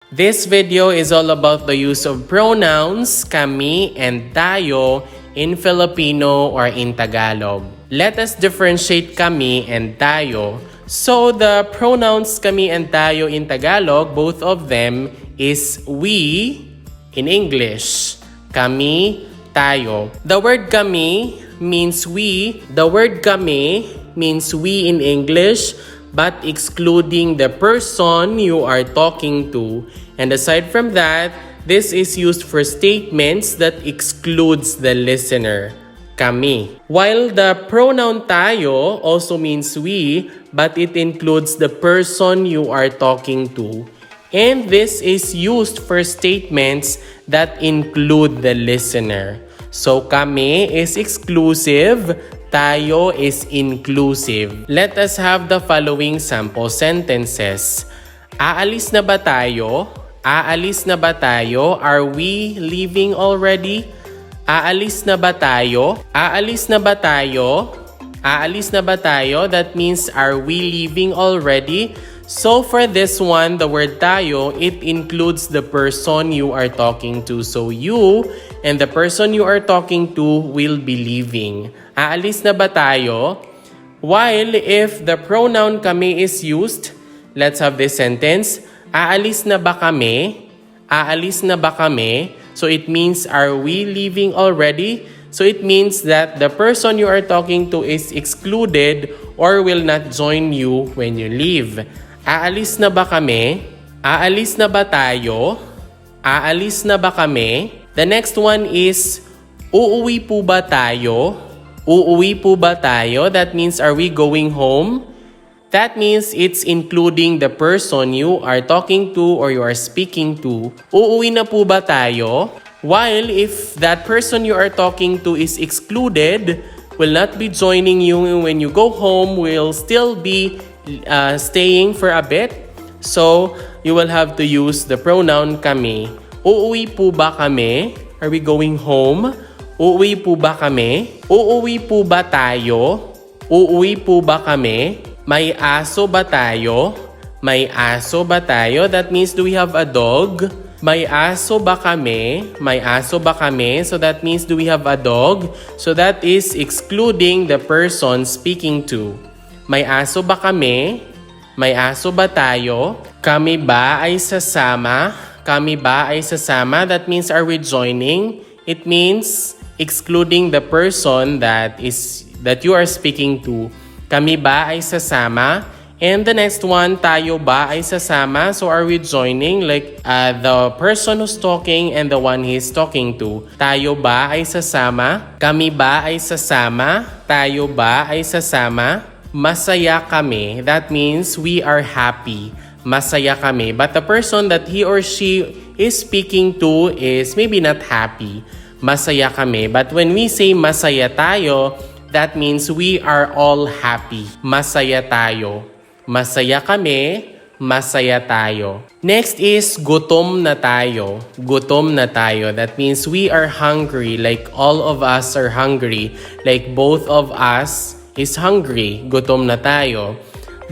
This video is all about the use of pronouns, kami, and tayo in Filipino or in Tagalog. Let us differentiate kami and tayo. So the pronouns kami and tayo in Tagalog, both of them is we in English. Kami, tayo. The word kami means we. The word kami means we in English, but excluding the person you are talking to. And aside from that, this is used for statements that excludes the listener. Kami. While the pronoun tayo also means we, but it includes the person you are talking to. And this is used for statements that include the listener. So kami is exclusive, tayo is inclusive. Let us have the following sample sentences. Aalis na ba tayo? Aalis na ba tayo? Are we leaving already? Aalis na ba tayo? Aalis na ba tayo? Aalis na ba tayo? That means, are we leaving already? So for this one, the word tayo, it includes the person you are talking to. So you and the person you are talking to will be leaving. Aalis na ba tayo? While if the pronoun kami is used, let's have this sentence. Aalis na ba kami? Aalis na ba kami? So it means, are we leaving already? So it means that the person you are talking to is excluded or will not join you when you leave. Aalis na ba kami? Aalis na ba tayo? Aalis na ba kami? The next one is, uuwi po ba tayo? Uuwi po ba tayo? That means, are we going home? That means it's including the person you are talking to or you are speaking to. Uuwi na po ba tayo? While if that person you are talking to is excluded, will not be joining you when you go home, will still be staying for a bit. So you will have to use the pronoun kami. Uuwi po ba kami? Are we going home? Uuwi po ba kami? Uuwi po ba tayo? Uuwi po ba kami? May aso ba tayo? May aso ba tayo? That means, do we have a dog? May aso ba kami? May aso ba kami? So that means, do we have a dog? So that is excluding the person speaking to. May aso ba kami? May aso ba tayo? Kami ba ay sasama? Kami ba ay sasama? That means, are we joining? It means excluding the person that you are speaking to. Kami ba ay sasama? And the next one, tayo ba ay sasama? So are we joining? Like the person who's talking and the one he's talking to. Tayo ba ay sasama? Kami ba ay sasama? Tayo ba ay sasama? Masaya kami. That means we are happy. Masaya kami. But the person that he or she is speaking to is maybe not happy. Masaya kami. But when we say masaya tayo, that means we are all happy. Masaya tayo. Masaya kami. Masaya tayo. Next is gutom na tayo. Gutom na tayo. That means we are hungry. Like all of us are hungry. Like both of us is hungry. Gutom na tayo.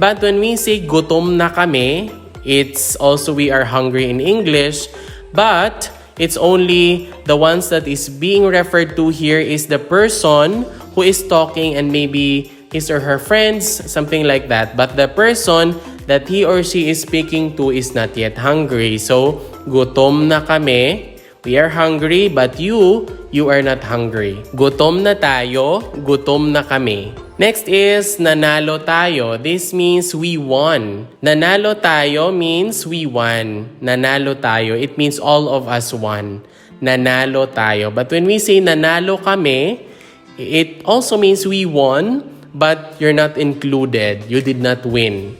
But when we say gutom na kami, it's also we are hungry in English. But it's only the ones that is being referred to here is the person who is talking and maybe his or her friends, something like that. But the person that he or she is speaking to is not yet hungry. So, gutom na kami. We are hungry, but you are not hungry. Gutom na tayo, gutom na kami. Next is nanalo tayo. This means we won. Nanalo tayo means we won. Nanalo tayo, it means all of us won. Nanalo tayo. But when we say nanalo kami, it also means we won, but you're not included. You did not win.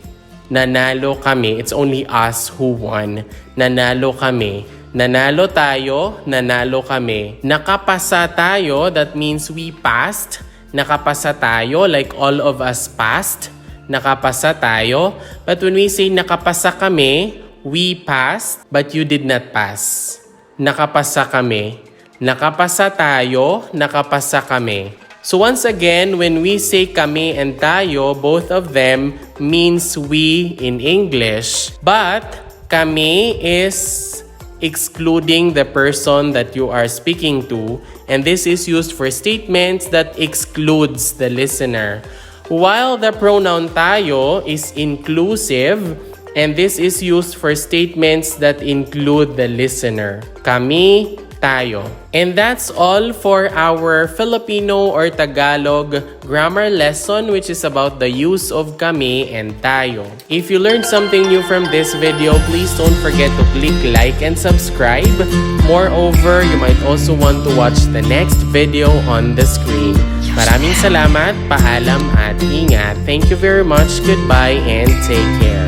Nanalo kami. It's only us who won. Nanalo kami. Nanalo tayo, nanalo kami. Nakapasa tayo, that means we passed. Nakapasa tayo, like all of us passed. Nakapasa tayo. But when we say nakapasa kami, we passed, but you did not pass. Nakapasa kami. Nakapasa tayo, nakapasa kami. So once again, when we say kami and tayo, both of them means we in English. But Kami is excluding the person that you are speaking to, and this is used for statements that excludes the listener. While the pronoun tayo is inclusive, and this is used for statements that include the listener. Kami, tayo. And that's all for our Filipino or Tagalog grammar lesson, which is about the use of kami and tayo. If you learned something new from this video, please don't forget to click like and subscribe. Moreover, you might also want to watch the next video on the screen. Maraming salamat, paalam at ingat. Thank you very much, goodbye, and take care.